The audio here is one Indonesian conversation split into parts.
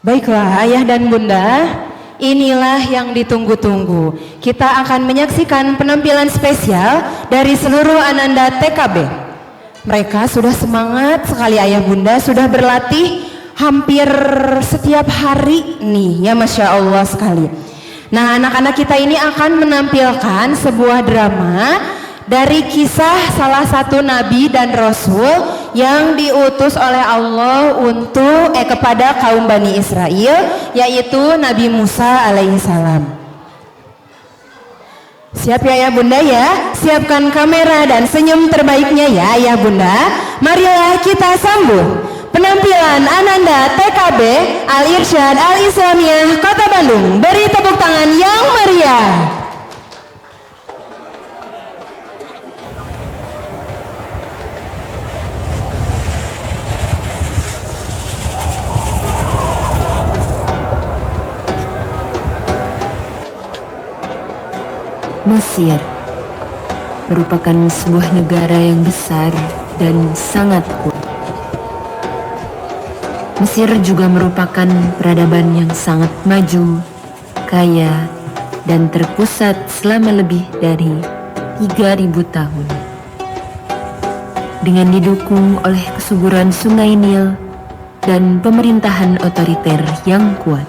Baiklah ayah dan bunda, inilah yang ditunggu-tunggu. Kita akan menyaksikan penampilan spesial dari seluruh Ananda TKB. Mereka sudah semangat sekali ayah bunda, sudah berlatih hampir setiap hari nih ya, Masya Allah sekali. Nah, anak-anak kita ini akan menampilkan sebuah drama dari kisah salah satu nabi dan rasul yang diutus oleh Allah untuk kepada kaum Bani Israel, yaitu Nabi Musa alaihissalam. Siap ya ayah bunda ya? Siapkan kamera dan senyum terbaiknya ya ayah bunda. Marilah kita sambut penampilan Ananda TKB Al-Irsyad Al-Islamiyah Kota Bandung. Beri tepuk tangan yang meriah. Mesir merupakan sebuah negara yang besar dan sangat kuat. Mesir juga merupakan peradaban yang sangat maju, kaya, dan terpusat selama lebih dari 3.000 tahun. Dengan didukung oleh kesuburan sungai Nil dan pemerintahan otoriter yang kuat.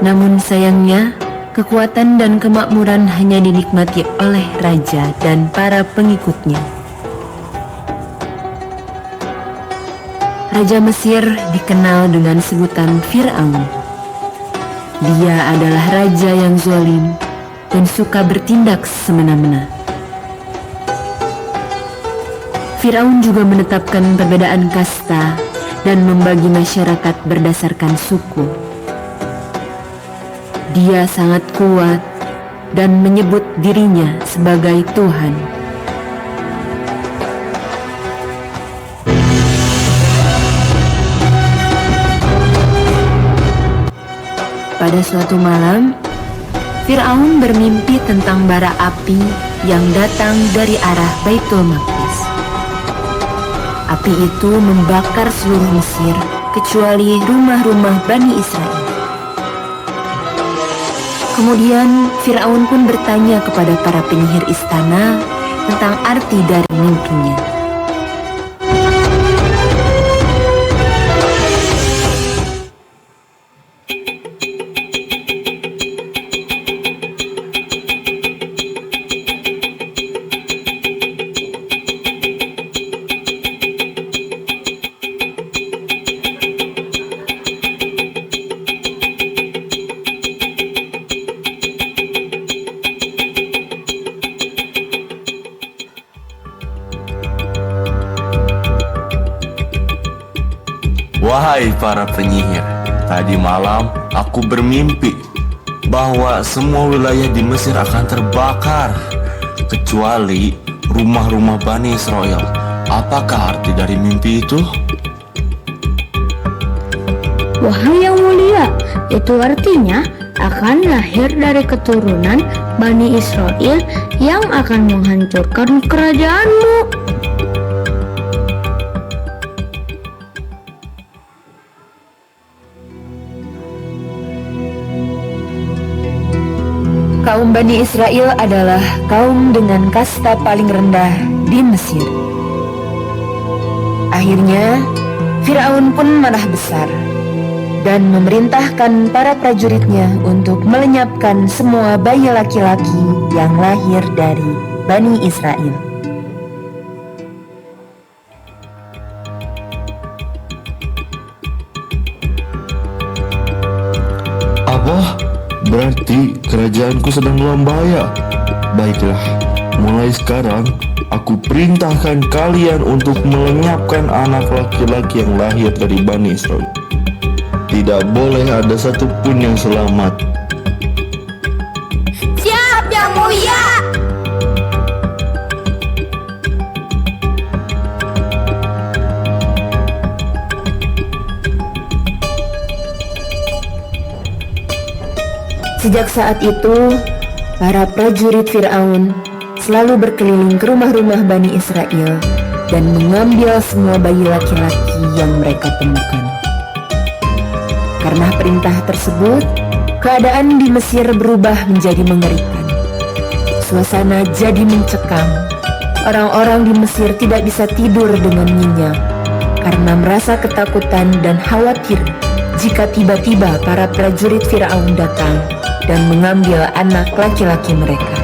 Namun sayangnya, kekuatan dan kemakmuran hanya dinikmati oleh raja dan para pengikutnya. Raja Mesir dikenal dengan sebutan Fir'aun. Dia adalah raja yang zalim dan suka bertindak semena-mena. Fir'aun juga menetapkan perbedaan kasta dan membagi masyarakat berdasarkan suku. Dia sangat kuat dan menyebut dirinya sebagai Tuhan. Pada suatu malam, Fir'aun bermimpi tentang bara api yang datang dari arah Baitul Maqdis. Api itu membakar seluruh Mesir kecuali rumah-rumah Bani Israel. Kemudian Fir'aun pun bertanya kepada para penyihir istana tentang arti dari mimpinya. Wahai para penyihir, tadi malam aku bermimpi bahwa semua wilayah di Mesir akan terbakar kecuali rumah-rumah Bani Israel. Apakah arti dari mimpi itu? Wahai yang mulia, itu artinya akan lahir dari keturunan Bani Israel yang akan menghancurkan kerajaanmu. Kaum Bani Israel adalah kaum dengan kasta paling rendah di Mesir. Akhirnya, Fir'aun pun marah besar dan memerintahkan para prajuritnya untuk melenyapkan semua bayi laki-laki yang lahir dari Bani Israel. Apa? Berarti kerajaanku sedang dalam bahaya. Baiklah, mulai sekarang aku perintahkan kalian untuk melenyapkan anak laki-laki yang lahir dari Bani Israel. Tidak boleh ada satupun yang selamat. Siap yang mulia. Sejak saat itu, para prajurit Fir'aun selalu berkeliling ke rumah-rumah Bani Israel dan mengambil semua bayi laki-laki yang mereka temukan. Karena perintah tersebut, keadaan di Mesir berubah menjadi mengerikan. Suasana jadi mencekam. Orang-orang di Mesir tidak bisa tidur dengan nyenyak karena merasa ketakutan dan khawatir jika tiba-tiba para prajurit Firaun datang dan mengambil anak laki-laki mereka.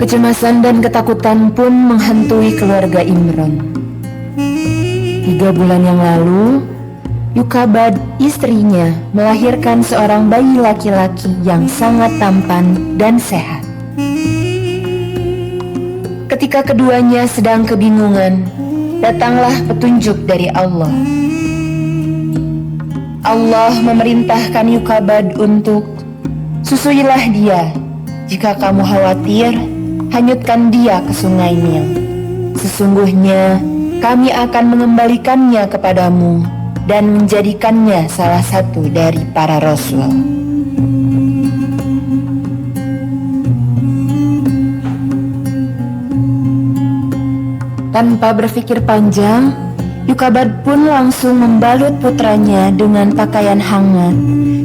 Kecemasan dan ketakutan pun menghantui keluarga Imran. 3 bulan yang lalu, Yukabad, istrinya, melahirkan seorang bayi laki-laki yang sangat tampan dan sehat. Ketika keduanya sedang kebingungan, datanglah petunjuk dari Allah. Allah memerintahkan Yukabad untuk susuilah dia. Jika kamu khawatir, hanyutkan dia ke sungai Nil. Sesungguhnya kami akan mengembalikannya kepadamu dan menjadikannya salah satu dari para rasul. Tanpa berpikir panjang, Yukabad pun langsung membalut putranya dengan pakaian hangat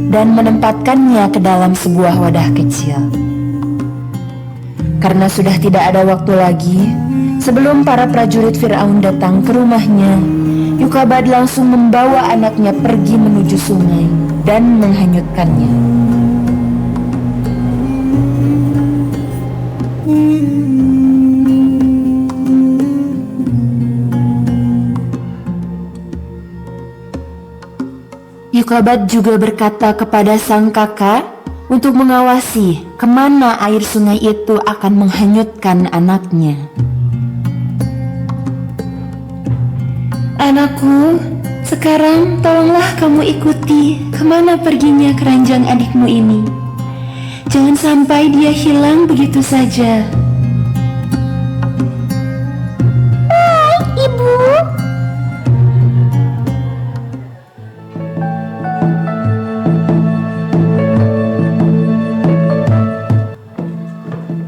dan menempatkannya ke dalam sebuah wadah kecil. Karena sudah tidak ada waktu lagi, sebelum para prajurit Firaun datang ke rumahnya, Yukabad langsung membawa anaknya pergi menuju sungai dan menghanyutkannya. Yukabad juga berkata kepada sang kakak untuk mengawasi kemana air sungai itu akan menghanyutkan anaknya. Anakku, sekarang tolonglah kamu ikuti kemana perginya keranjang adikmu ini. Jangan sampai dia hilang begitu saja. Baik, Ibu.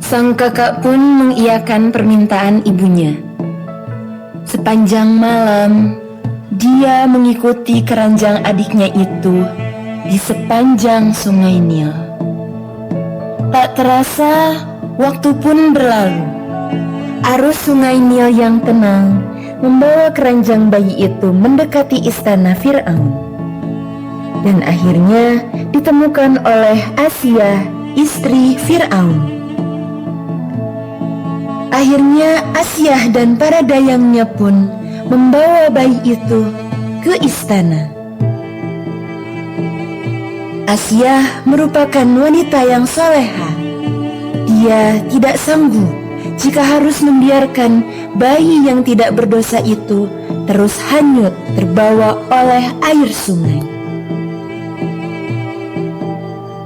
Sang kakak pun mengiyakan permintaan ibunya. Sepanjang malam, dia mengikuti keranjang adiknya itu di sepanjang sungai Nil. Tak terasa, waktu pun berlalu. Arus sungai Nil yang tenang membawa keranjang bayi itu mendekati istana Fir'aun. Dan akhirnya ditemukan oleh Asia, istri Fir'aun. Akhirnya Asyah dan para dayangnya pun membawa bayi itu ke istana. Asyah merupakan wanita yang soleha. Dia tidak sanggup jika harus membiarkan bayi yang tidak berdosa itu terus hanyut terbawa oleh air sungai.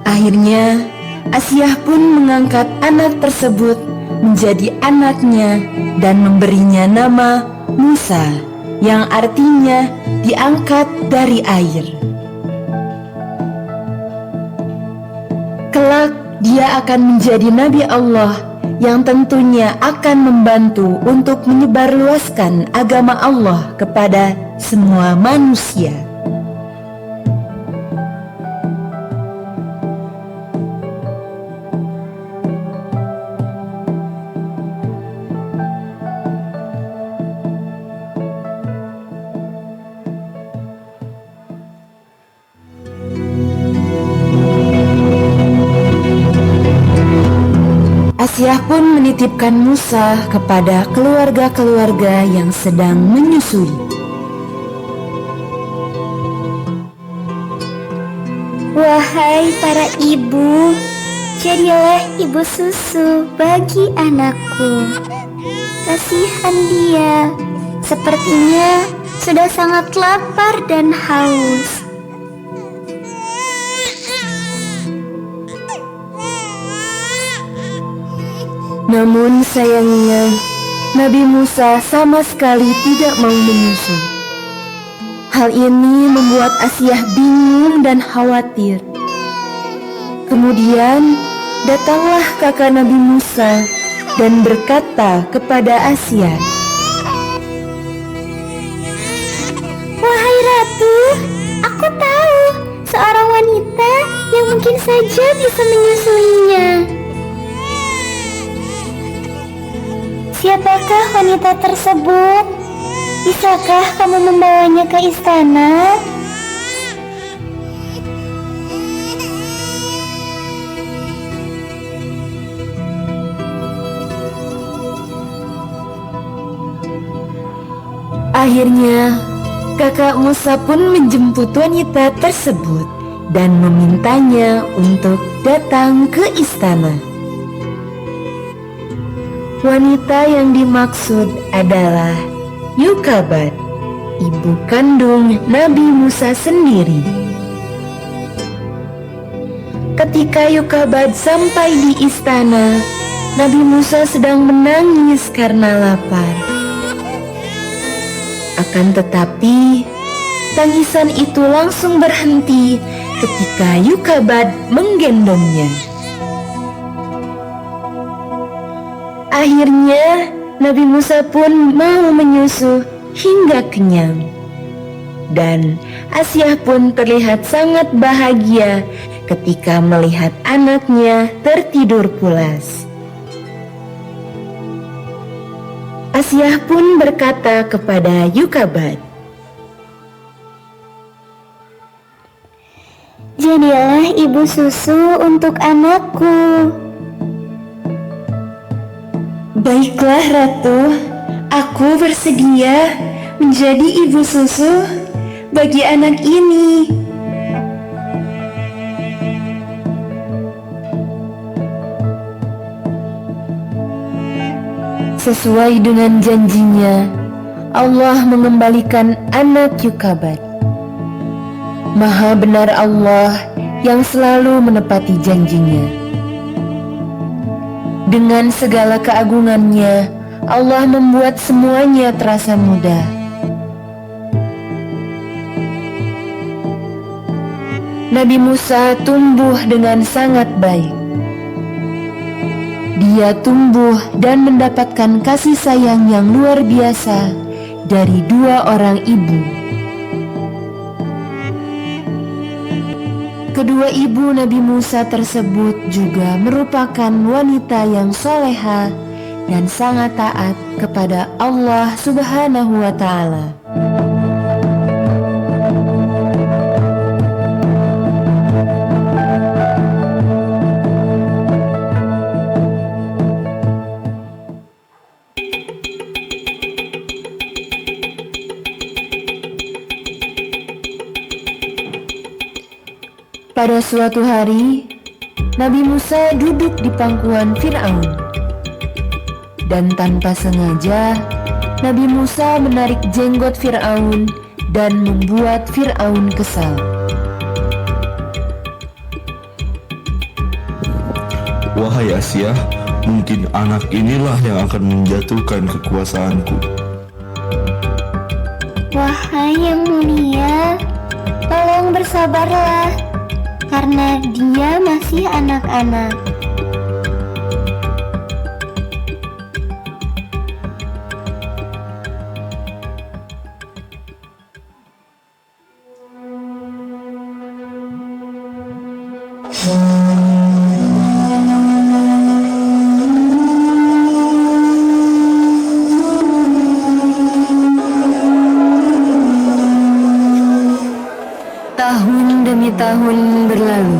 Akhirnya Asyah pun mengangkat anak tersebut menjadi anaknya dan memberinya nama Musa, yang artinya diangkat dari air. Kelak dia akan menjadi Nabi Allah yang tentunya akan membantu untuk menyebarluaskan agama Allah kepada semua manusia. Asyah pun menitipkan Musa kepada keluarga-keluarga yang sedang menyusui. Wahai para ibu, Jadilah ibu susu bagi anakku. Kasihan dia, sepertinya sudah sangat lapar dan haus. Namun sayangnya, Nabi Musa sama sekali tidak mau menyusu. Hal ini membuat Asiyah bingung dan khawatir. Kemudian datanglah kakak Nabi Musa dan berkata kepada Asiyah, Wahai Ratu, aku tahu seorang wanita yang mungkin saja bisa menyusuinya. Siapakah wanita tersebut? Bisakah kamu membawanya ke istana? Akhirnya, kakak Musa pun menjemput wanita tersebut dan memintanya untuk datang ke istana. Wanita yang dimaksud adalah Yukabad, ibu kandung Nabi Musa sendiri. Ketika Yukabad sampai di istana, Nabi Musa sedang menangis karena lapar. Akan tetapi, tangisan itu langsung berhenti ketika Yukabad menggendongnya. Akhirnya, Nabi Musa pun mau menyusu hingga kenyang. Dan Asiyah pun terlihat sangat bahagia ketika melihat anaknya tertidur pulas. Asiyah pun berkata kepada Yukabad, Jadilah ibu susu untuk anakku. Baiklah Ratu, aku bersedia menjadi ibu susu bagi anak ini. Sesuai dengan janjinya, Allah mengembalikan anak Yukabad. Maha benar Allah yang selalu menepati janjinya. Dengan segala keagungannya, Allah membuat semuanya terasa mudah. Nabi Musa tumbuh dengan sangat baik. Dia tumbuh dan mendapatkan kasih sayang yang luar biasa dari dua orang ibu. Kedua ibu Nabi Musa tersebut juga merupakan wanita yang soleha dan sangat taat kepada Allah Subhanahu wa Ta'ala. Pada suatu hari, Nabi Musa duduk di pangkuan Fir'aun. Dan tanpa sengaja, Nabi Musa menarik jenggot Fir'aun dan membuat Fir'aun kesal. Wahai Asiyah, mungkin anak inilah yang akan menjatuhkan kekuasaanku. Wahai yang mulia, tolong bersabarlah, karena dia masih anak-anak. Tahun demi tahun berlalu.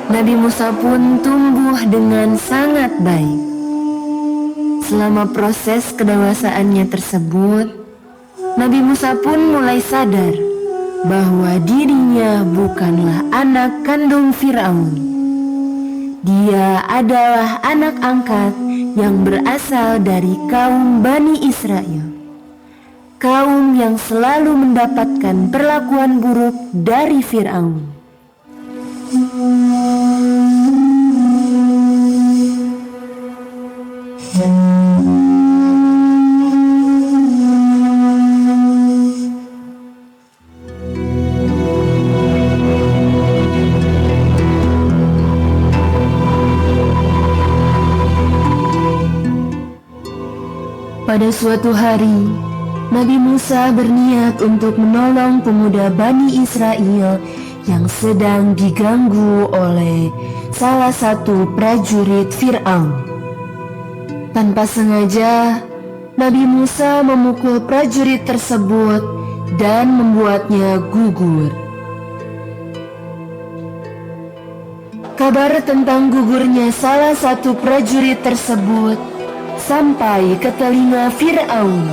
Nabi Musa pun tumbuh dengan sangat baik. Selama proses kedewasaannya tersebut, Nabi Musa pun mulai sadar bahwa dirinya bukanlah anak kandung Fir'aun. Dia adalah anak angkat yang berasal dari kaum Bani Israel, kaum yang selalu mendapatkan perlakuan buruk dari Firaun. Pada suatu hari, Nabi Musa berniat untuk menolong pemuda Bani Israel yang sedang diganggu oleh salah satu prajurit Fir'aun. Tanpa sengaja, Nabi Musa memukul prajurit tersebut dan membuatnya gugur. Kabar tentang gugurnya salah satu prajurit tersebut sampai ke telinga Fir'aun.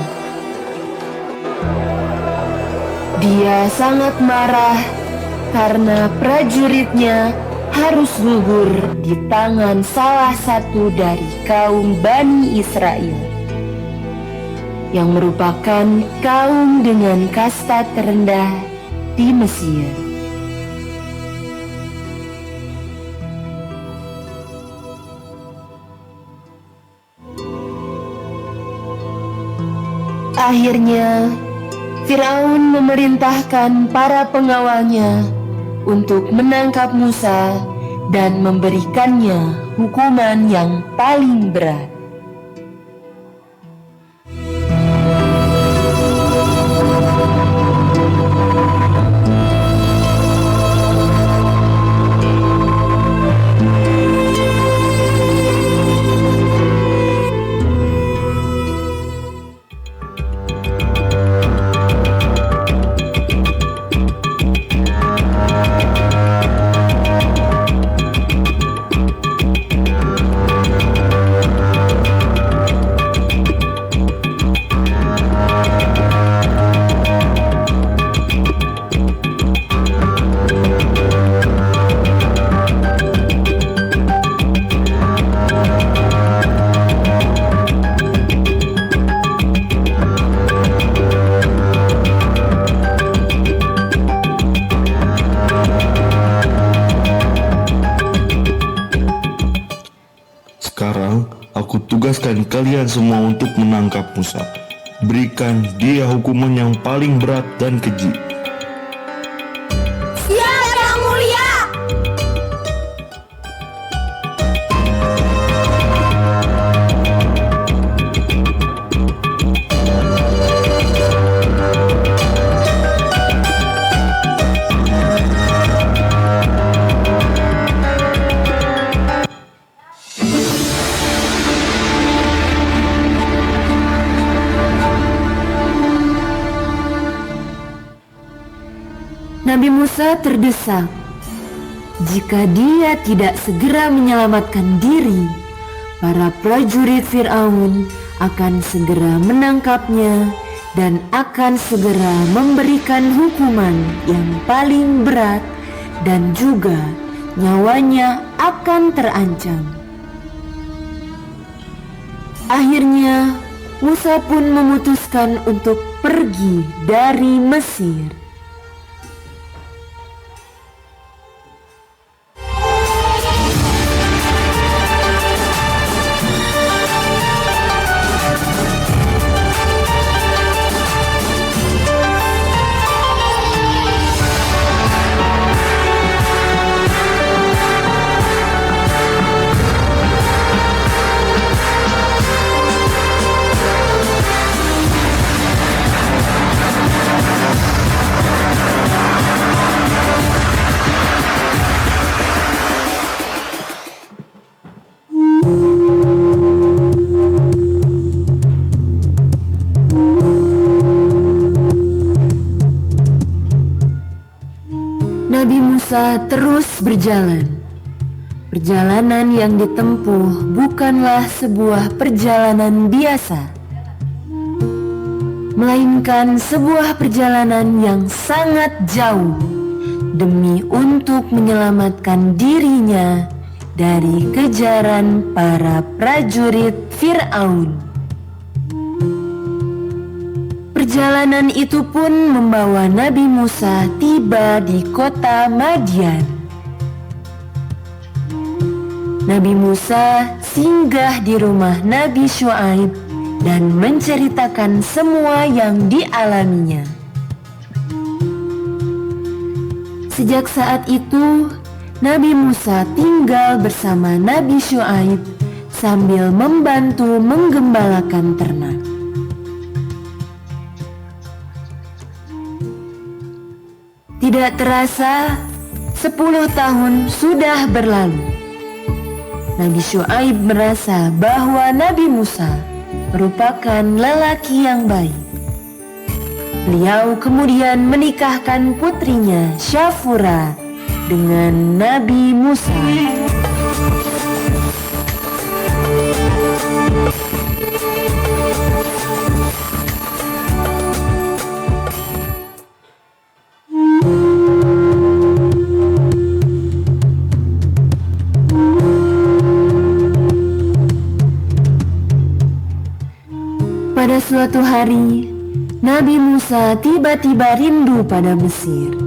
Dia sangat marah karena prajuritnya harus gugur di tangan salah satu dari kaum Bani Israel, yang merupakan kaum dengan kasta terendah di Mesir. Akhirnya, Firaun memerintahkan para pengawalnya untuk menangkap Musa dan memberikannya hukuman yang paling berat. Sekarang aku tugaskan kalian semua untuk menangkap Musa. Berikan dia hukuman yang paling berat dan keji. Siap, Yang Mulia! Nabi Musa terdesak. Jika dia tidak segera menyelamatkan diri, para prajurit Firaun akan segera menangkapnya dan akan segera memberikan hukuman yang paling berat, dan juga nyawanya akan terancam. Akhirnya, Musa pun memutuskan untuk pergi dari Mesir. Nabi Musa terus berjalan. Perjalanan yang ditempuh bukanlah sebuah perjalanan biasa, melainkan sebuah perjalanan yang sangat jauh demi untuk menyelamatkan dirinya dari kejaran para prajurit Fir'aun. Perjalanan itu pun membawa Nabi Musa tiba di kota Madian. Nabi Musa singgah di rumah Nabi Syuaib dan menceritakan semua yang dialaminya. Sejak saat itu, Nabi Musa tinggal bersama Nabi Syuaib sambil membantu menggembalakan ternak. Tidak terasa, 10 tahun sudah berlalu. Nabi Syuaib merasa bahwa Nabi Musa merupakan lelaki yang baik. Beliau kemudian menikahkan putrinya Syafura dengan Nabi Musa. Pada suatu hari, Nabi Musa tiba-tiba rindu pada Mesir.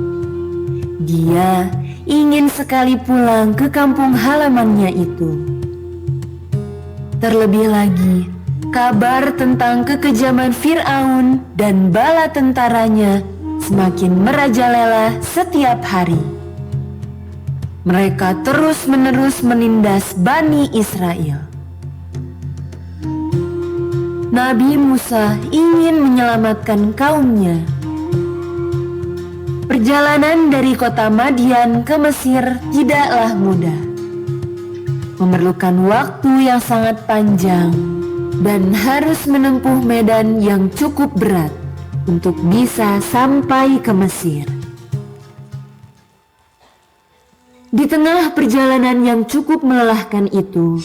Dia ingin sekali pulang ke kampung halamannya itu. Terlebih lagi, kabar tentang kekejaman Fir'aun dan bala tentaranya semakin merajalela setiap hari. Mereka terus-menerus menindas Bani Israel. Nabi Musa ingin menyelamatkan kaumnya. Perjalanan dari kota Madian ke Mesir tidaklah mudah. Memerlukan waktu yang sangat panjang dan harus menempuh medan yang cukup berat untuk bisa sampai ke Mesir. Di tengah perjalanan yang cukup melelahkan itu,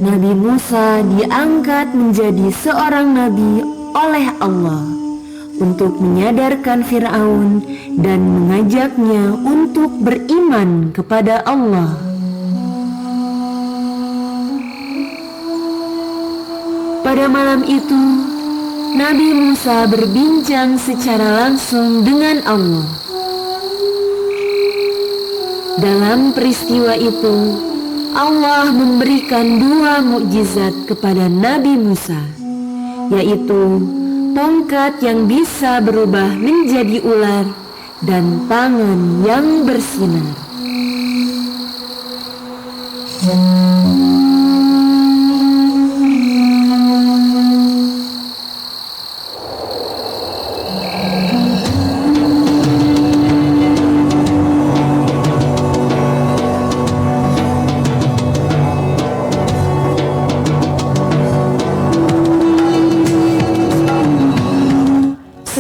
Nabi Musa diangkat menjadi seorang nabi oleh Allah untuk menyadarkan Fir'aun dan mengajaknya untuk beriman kepada Allah. Pada malam itu, Nabi Musa berbincang secara langsung dengan Allah. Dalam peristiwa itu, Allah memberikan 2 mukjizat kepada Nabi Musa, yaitu tongkat yang bisa berubah menjadi ular dan tangan yang bersinar.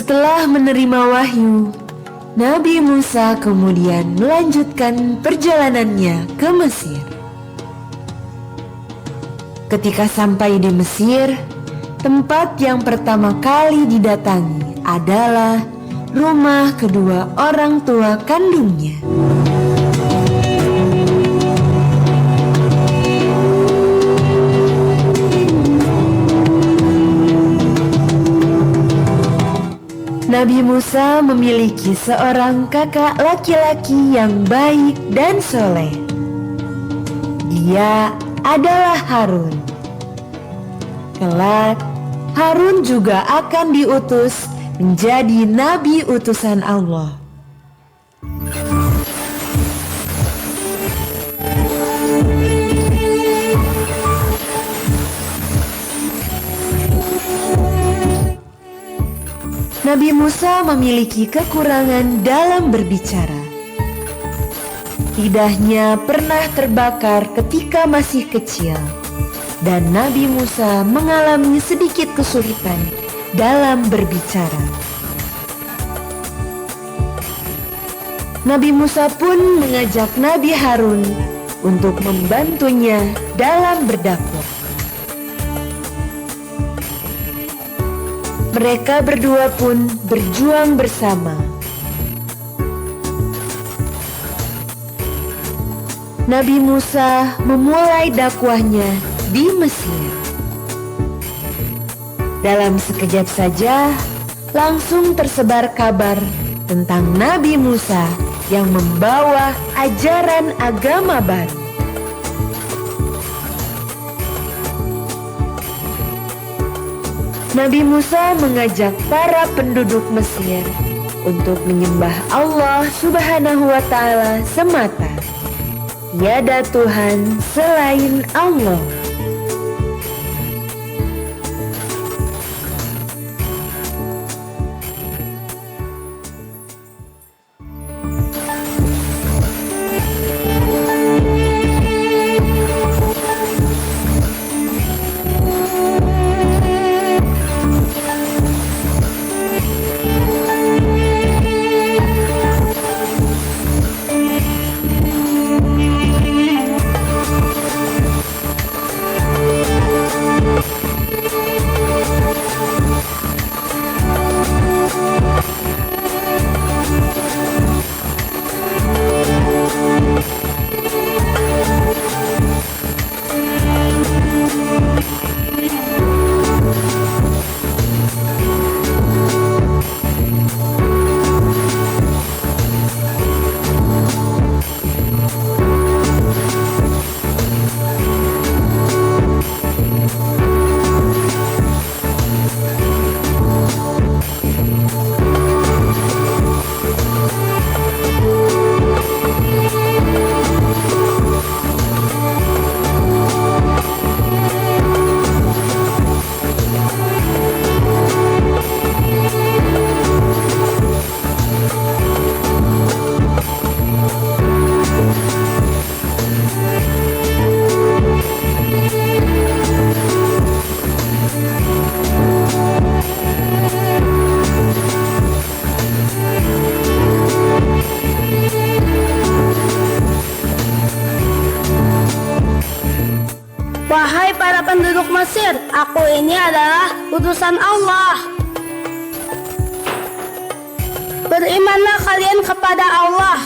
Setelah menerima wahyu, Nabi Musa kemudian melanjutkan perjalanannya ke Mesir. Ketika sampai di Mesir, tempat yang pertama kali didatangi adalah rumah kedua orang tua kandungnya. Nabi Musa memiliki seorang kakak laki-laki yang baik dan soleh. Dia adalah Harun. Kelak, Harun juga akan diutus menjadi nabi utusan Allah. Nabi Musa memiliki kekurangan dalam berbicara. Lidahnya pernah terbakar ketika masih kecil, dan Nabi Musa mengalami sedikit kesulitan dalam berbicara. Nabi Musa pun mengajak Nabi Harun untuk membantunya dalam berdakwah. Mereka berdua pun berjuang bersama. Nabi Musa memulai dakwahnya di Mesir. Dalam sekejap saja, langsung tersebar kabar tentang Nabi Musa yang membawa ajaran agama baru. Nabi Musa mengajak para penduduk Mesir untuk menyembah Allah Subhanahu wa Ta'ala semata. Tiada Tuhan selain Allah. Wahai para penduduk Mesir, aku ini adalah utusan Allah. Berimanlah kalian kepada Allah.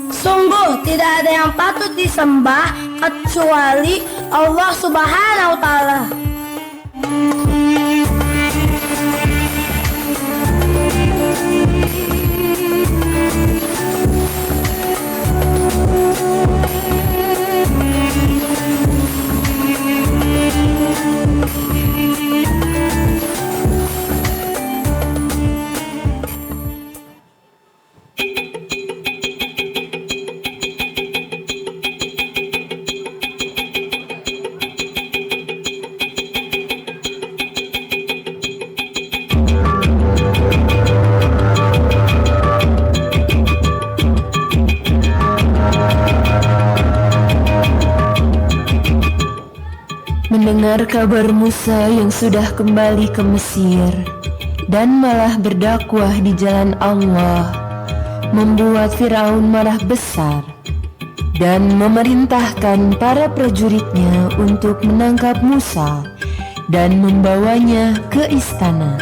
Sungguh tidak ada yang patut disembah kecuali Allah Subhanahu wa Ta'ala. Mendengar kabar Musa yang sudah kembali ke Mesir dan malah berdakwah di jalan Allah, membuat Firaun marah besar dan memerintahkan para prajuritnya untuk menangkap Musa dan membawanya ke istana.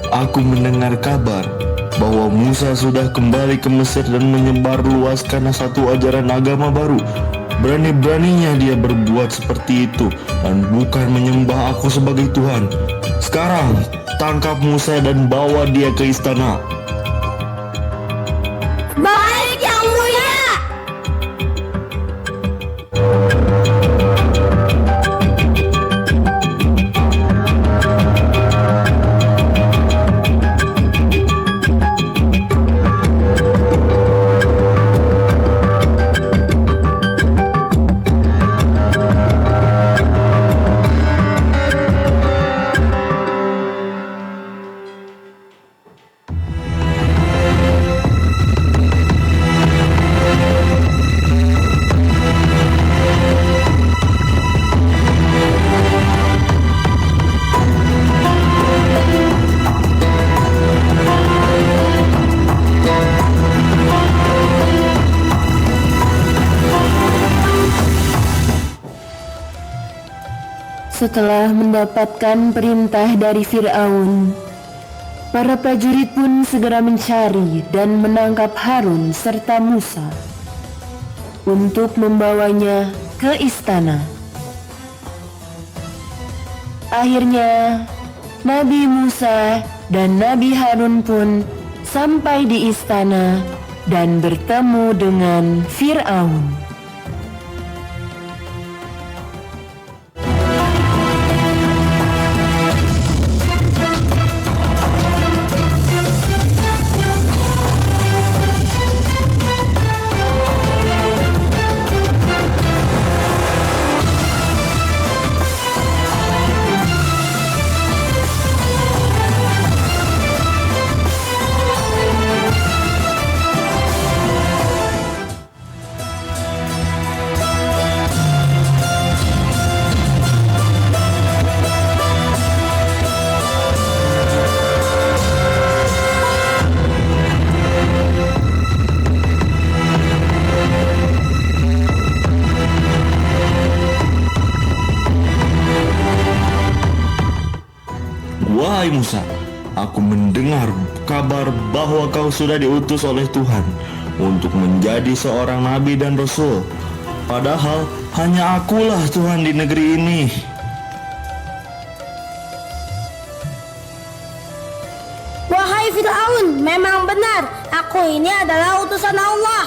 Aku mendengar kabar bahwa Musa sudah kembali ke Mesir dan menyebarluaskan satu ajaran agama baru. Berani-beraninya dia berbuat seperti itu dan bukan menyembah aku sebagai Tuhan. Sekarang, tangkap Musa dan bawa dia ke istana. Baik yang mulia. Setelah mendapatkan perintah dari Fir'aun, para prajurit pun segera mencari dan menangkap Harun serta Musa untuk membawanya ke istana. Akhirnya, Nabi Musa dan Nabi Harun pun sampai di istana dan bertemu dengan Fir'aun. Wahai Musa, aku mendengar kabar bahwa kau sudah diutus oleh Tuhan untuk menjadi seorang nabi dan rasul. Padahal hanya akulah Tuhan di negeri ini. Wahai Fir'aun, memang benar, aku ini adalah utusan Allah.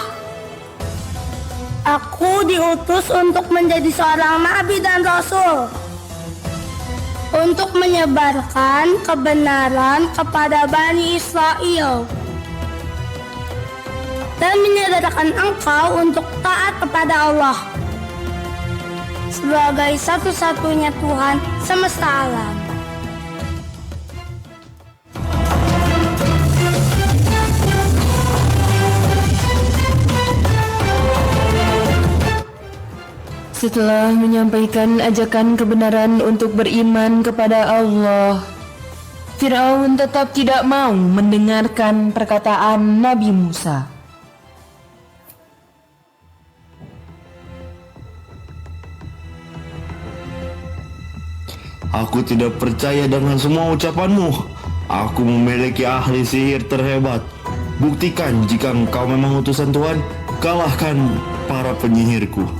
Aku diutus untuk menjadi seorang nabi dan rasul, untuk menyebarkan kebenaran kepada Bani Israel dan menyadarkan engkau untuk taat kepada Allah sebagai satu-satunya Tuhan semesta alam. Setelah menyampaikan ajakan kebenaran untuk beriman kepada Allah, Fir'aun tetap tidak mau mendengarkan perkataan Nabi Musa. Aku tidak percaya dengan semua ucapanmu. Aku memiliki ahli sihir terhebat. Buktikan jika engkau memang utusan Tuhan, kalahkan para penyihirku.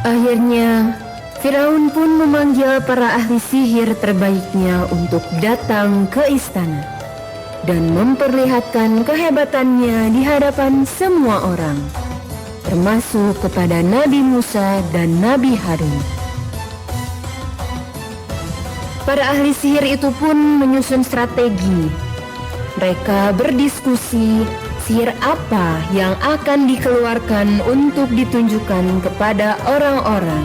Akhirnya, Firaun pun memanggil para ahli sihir terbaiknya untuk datang ke istana dan memperlihatkan kehebatannya di hadapan semua orang, termasuk kepada Nabi Musa dan Nabi Harun. Para ahli sihir itu pun menyusun strategi. Mereka berdiskusi sihir apa yang akan dikeluarkan untuk ditunjukkan kepada orang-orang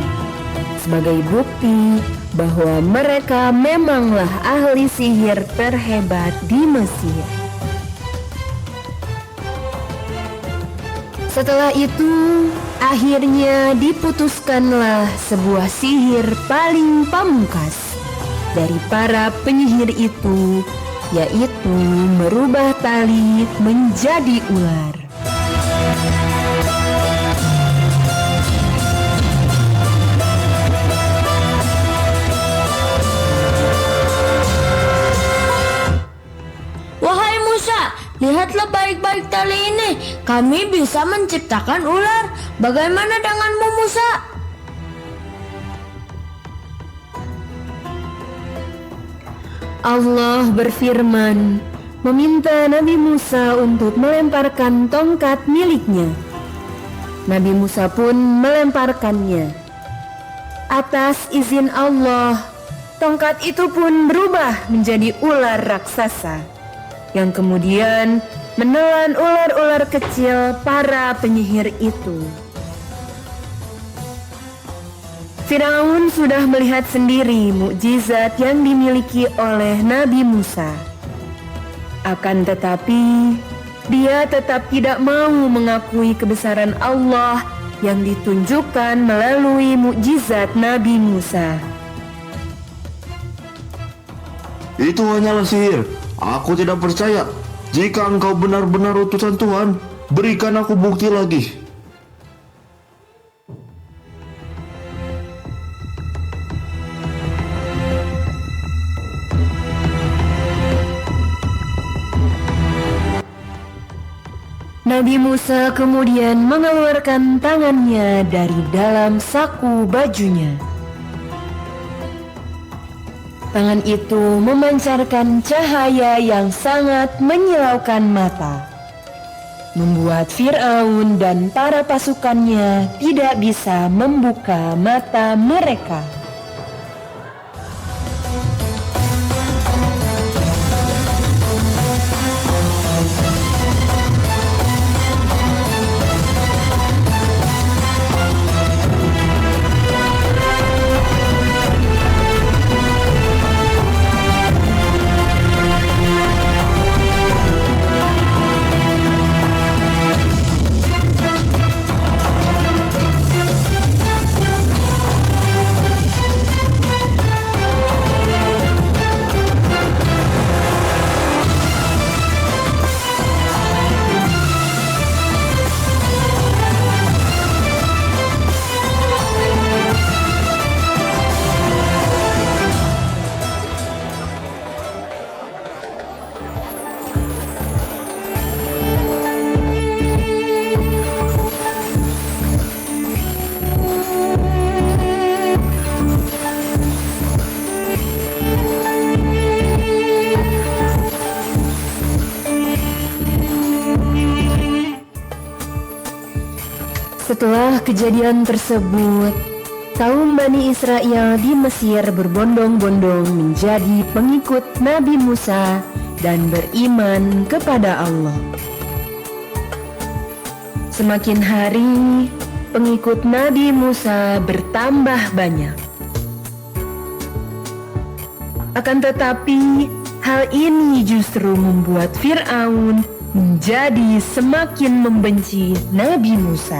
sebagai bukti bahwa mereka memanglah ahli sihir terhebat di Mesir. Setelah itu, akhirnya diputuskanlah sebuah sihir paling pamungkas dari para penyihir itu, yaitu merubah tali menjadi ular. Wahai Musa, lihatlah baik-baik tali ini. Kami bisa menciptakan ular. Bagaimana denganmu, Musa? Allah berfirman, meminta Nabi Musa untuk melemparkan tongkat miliknya. Nabi Musa pun melemparkannya. Atas izin Allah, tongkat itu pun berubah menjadi ular raksasa, yang kemudian menelan ular-ular kecil para penyihir itu. Firaun sudah melihat sendiri mukjizat yang dimiliki oleh Nabi Musa. Akan tetapi, dia tetap tidak mau mengakui kebesaran Allah yang ditunjukkan melalui mukjizat Nabi Musa. Itu hanyalah sihir. Aku tidak percaya. Jika engkau benar-benar utusan Tuhan, Berikan aku bukti lagi. Nabi Musa kemudian mengeluarkan tangannya dari dalam saku bajunya. Tangan itu memancarkan cahaya yang sangat menyilaukan mata, membuat Fir'aun dan para pasukannya tidak bisa membuka mata mereka. Setelah kejadian tersebut, kaum Bani Israel di Mesir berbondong-bondong menjadi pengikut Nabi Musa dan beriman kepada Allah. Semakin hari, pengikut Nabi Musa bertambah banyak. Akan tetapi, hal ini justru membuat Fir'aun menjadi semakin membenci Nabi Musa.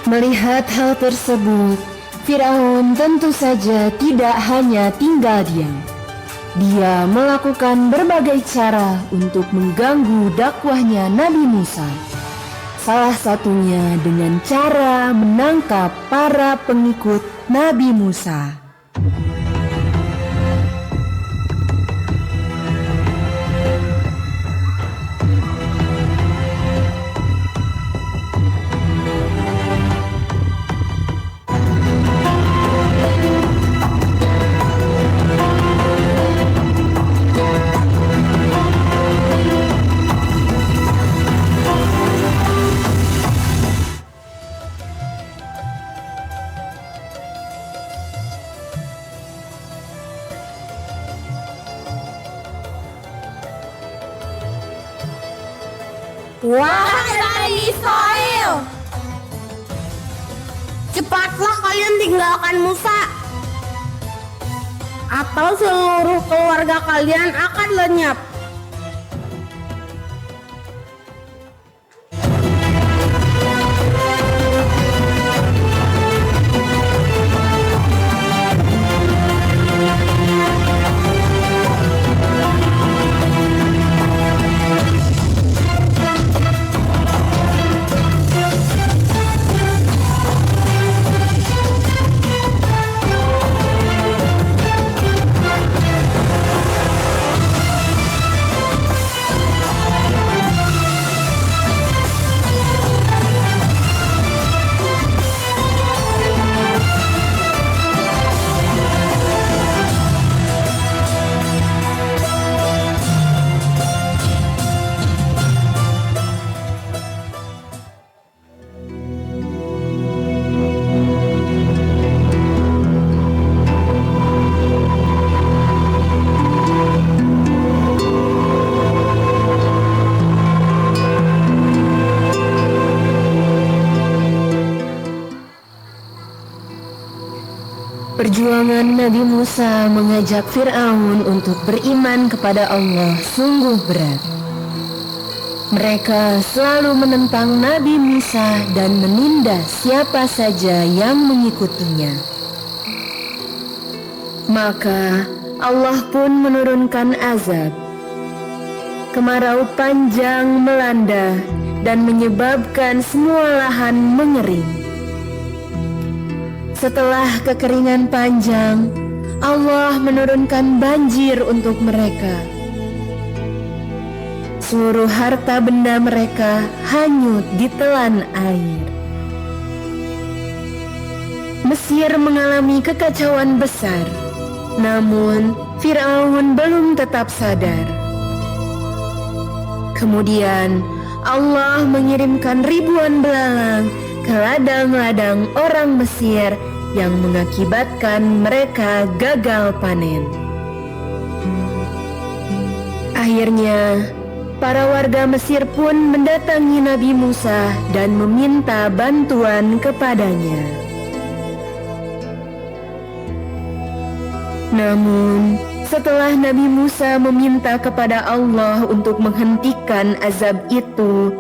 Melihat hal tersebut, Fir'aun tentu saja tidak hanya tinggal diam. Dia melakukan berbagai cara untuk mengganggu dakwahnya Nabi Musa. Salah satunya dengan cara menangkap para pengikut Nabi Musa. Wahai Bani Israel, cepatlah kalian tinggalkan Musa, atau seluruh keluarga kalian akan lenyap. Perjuangan Nabi Musa mengajak Fir'aun untuk beriman kepada Allah sungguh berat. Mereka selalu menentang Nabi Musa dan menindas siapa saja yang mengikutinya. Maka Allah pun menurunkan azab. Kemarau panjang melanda dan menyebabkan semua lahan mengering. Setelah kekeringan panjang, Allah menurunkan banjir untuk mereka. Seluruh harta benda mereka hanyut ditelan air. Mesir mengalami kekacauan besar, namun Fir'aun belum tetap sadar. Kemudian Allah mengirimkan ribuan belalang ke ladang-ladang orang Mesir yang mengakibatkan mereka gagal panen. Akhirnya, para warga Mesir pun mendatangi Nabi Musa dan meminta bantuan kepadanya. Namun, setelah Nabi Musa meminta kepada Allah untuk menghentikan azab itu,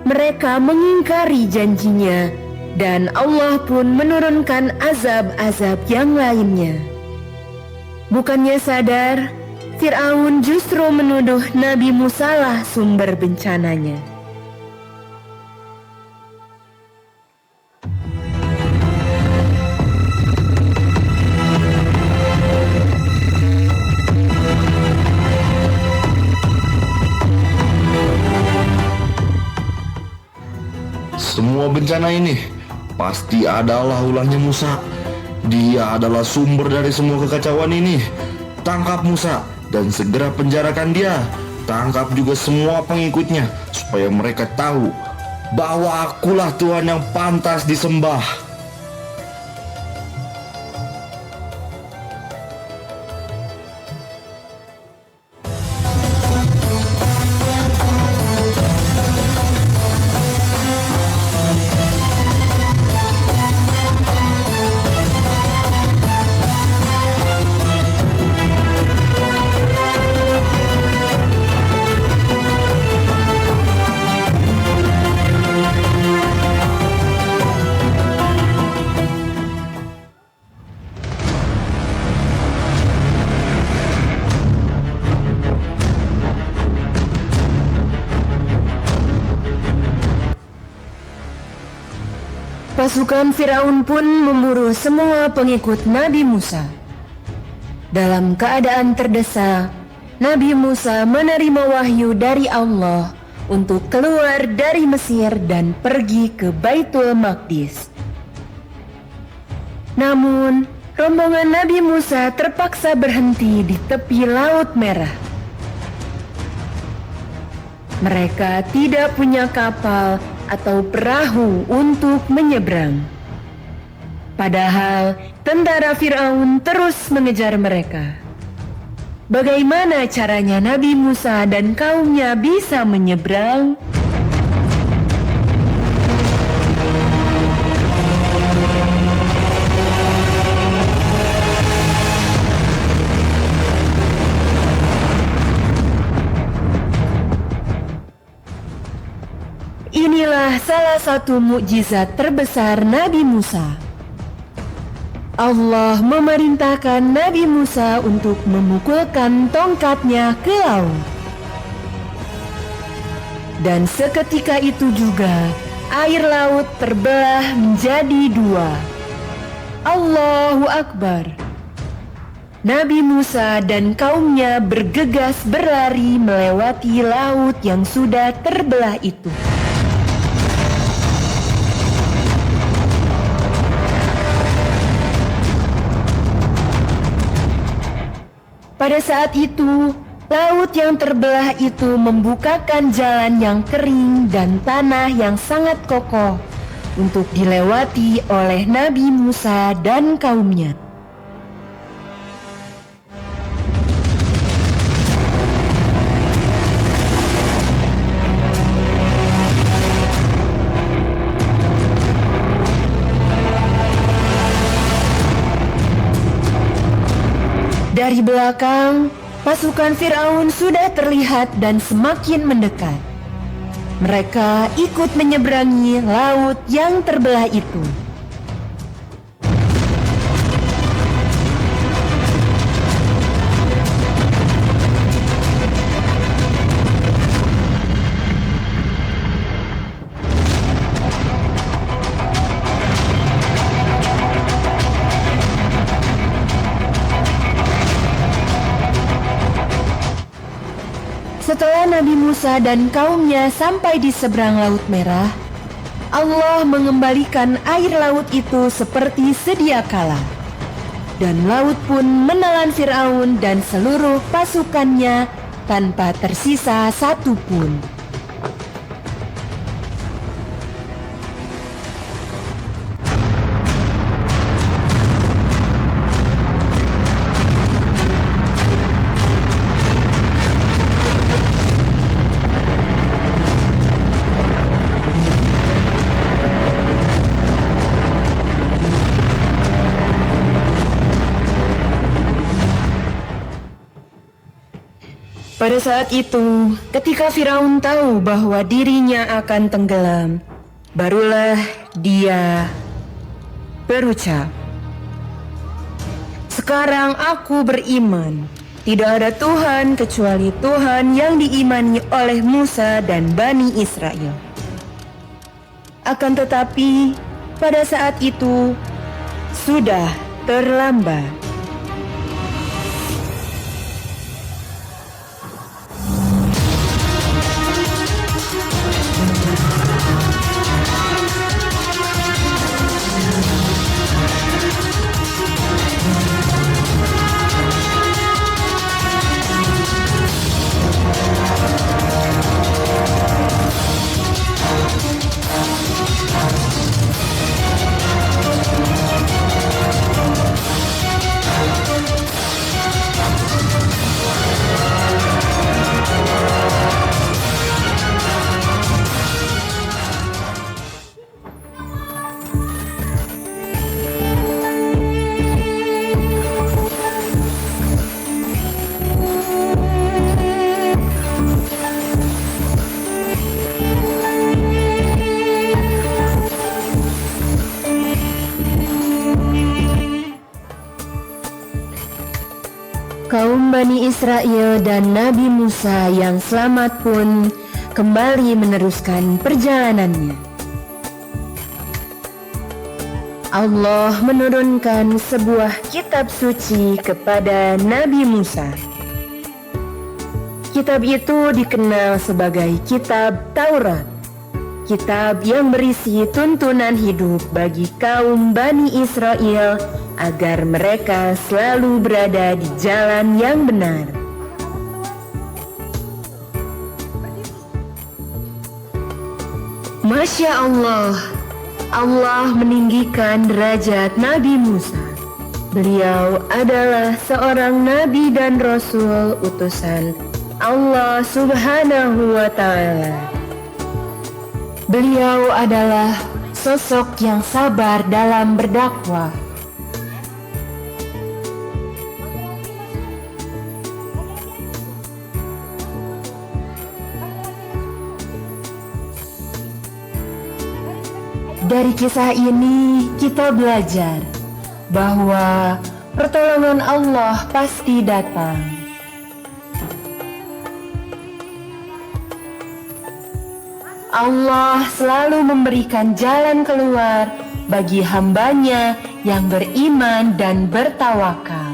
mereka mengingkari janjinya, dan Allah pun menurunkan azab-azab yang lainnya. Bukannya sadar, Fir'aun justru menuduh Nabi Musa lah sumber bencananya. Semua bencana ini pasti adalah ulahnya Musa. Dia adalah sumber dari semua kekacauan ini. Tangkap Musa dan segera penjarakan dia. Tangkap juga semua pengikutnya supaya mereka tahu bahwa akulah Tuhan yang pantas disembah. Pasukan Firaun pun memburu semua pengikut Nabi Musa. Dalam keadaan terdesak, Nabi Musa menerima wahyu dari Allah untuk keluar dari Mesir dan pergi ke Baitul Maqdis. Namun, rombongan Nabi Musa terpaksa berhenti di tepi Laut Merah. Mereka tidak punya kapal atau perahu untuk menyeberang. Padahal tentara Firaun terus mengejar mereka. Bagaimana caranya Nabi Musa dan kaumnya bisa menyeberang? Inilah salah satu mukjizat terbesar Nabi Musa. Allah memerintahkan Nabi Musa untuk memukulkan tongkatnya ke laut. Dan seketika itu juga air laut terbelah menjadi dua. Allahu Akbar. Nabi Musa dan kaumnya bergegas berlari melewati laut yang sudah terbelah itu. Pada saat itu, laut yang terbelah itu membukakan jalan yang kering dan tanah yang sangat kokoh untuk dilewati oleh Nabi Musa dan kaumnya. Dari belakang, pasukan Firaun sudah terlihat dan semakin mendekat. Mereka ikut menyeberangi laut yang terbelah itu. Setelah Nabi Musa dan kaumnya sampai di seberang Laut Merah, Allah mengembalikan air laut itu seperti sedia kala. Dan laut pun menelan Firaun dan seluruh pasukannya tanpa tersisa satu pun. Pada saat itu, ketika Firaun tahu bahwa dirinya akan tenggelam, barulah dia berucap, "Sekarang aku beriman, tidak ada Tuhan kecuali Tuhan yang diimani oleh Musa dan Bani Israel." Akan tetapi, pada saat itu, sudah terlambat. Kaum Bani Israel dan Nabi Musa yang selamat pun kembali meneruskan perjalanannya. Allah menurunkan sebuah kitab suci kepada Nabi Musa. Kitab itu dikenal sebagai Kitab Taurat, kitab yang berisi tuntunan hidup bagi kaum Bani Israel agar mereka selalu berada di jalan yang benar. Masya Allah, Allah meninggikan derajat Nabi Musa. Beliau adalah seorang nabi dan rasul utusan Allah Subhanahu wa Ta'ala. Beliau adalah sosok yang sabar dalam berdakwah. Dari kisah ini kita belajar bahwa pertolongan Allah pasti datang. Allah selalu memberikan jalan keluar bagi hambanya yang beriman dan bertawakal.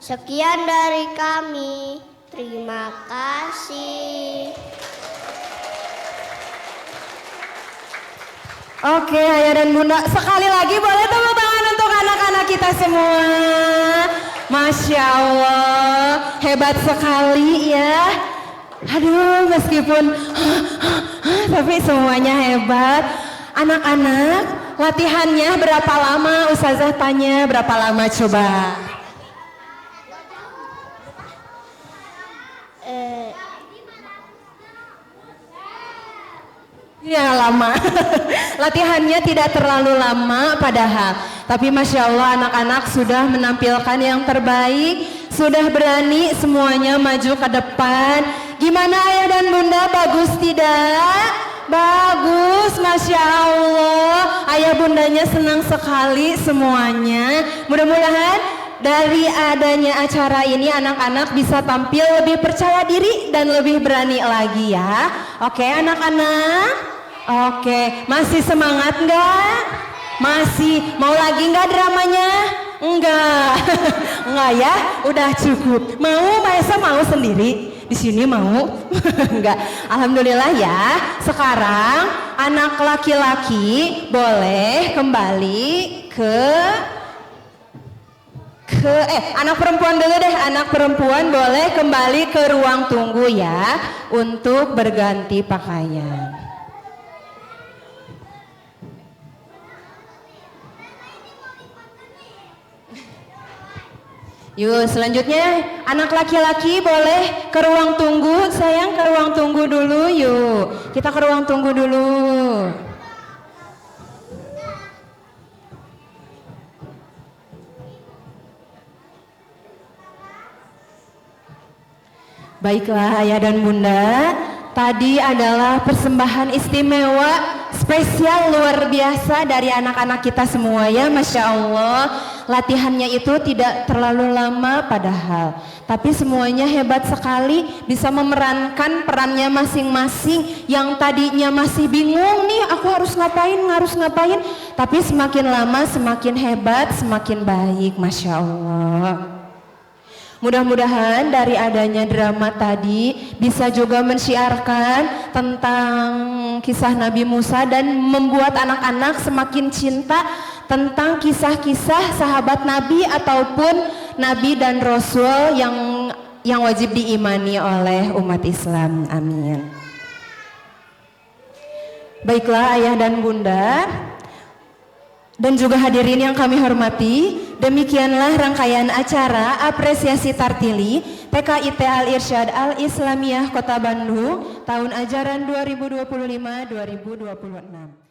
Sekian dari kami. Terima kasih. Oke, ayah dan bunda, sekali lagi boleh tepuk tangan untuk anak-anak kita semua. Masya Allah, hebat sekali ya. Aduh, meskipun tapi semuanya hebat. Anak-anak, latihannya berapa lama? Ustazah tanya berapa lama coba? Ya lama. Latihannya tidak terlalu lama padahal. Tapi Masya Allah anak-anak sudah menampilkan yang terbaik. Sudah berani semuanya maju ke depan. Gimana ayah dan bunda, bagus tidak? Bagus, Masya Allah. Ayah bundanya senang sekali semuanya. Mudah-mudahan dari adanya acara ini anak-anak bisa tampil lebih percaya diri dan lebih berani lagi ya. Oke anak-anak? Oke, masih semangat nggak? Masih, mau lagi nggak dramanya? Enggak, enggak ya, udah cukup. Mau, Mbak Esa mau sendiri? Di sini mau? Enggak, alhamdulillah ya. Sekarang anak laki-laki boleh kembali ke anak perempuan dulu deh. Anak perempuan boleh kembali ke ruang tunggu ya untuk berganti pakaian. Yuk selanjutnya anak laki-laki boleh ke ruang tunggu. Sayang, ke ruang tunggu dulu yuk. Kita ke ruang tunggu dulu. Baiklah ayah dan bunda, tadi adalah persembahan istimewa spesial luar biasa dari anak-anak kita semua ya. Masya Allah, latihannya itu tidak terlalu lama padahal, tapi semuanya hebat sekali, bisa memerankan perannya masing-masing. Yang tadinya masih bingung nih, aku harus ngapain, tapi semakin lama semakin hebat, semakin baik. Masya Allah. Mudah-mudahan dari adanya drama tadi bisa juga mensyiarkan tentang kisah Nabi Musa dan membuat anak-anak semakin cinta tentang kisah-kisah sahabat Nabi ataupun Nabi dan Rasul yang wajib diimani oleh umat Islam. Amin. Baiklah ayah dan bunda dan juga hadirin yang kami hormati, demikianlah rangkaian acara apresiasi Tartili PKIT Al-Irsyad Al-Islamiyah Kota Bandung tahun ajaran 2025-2026.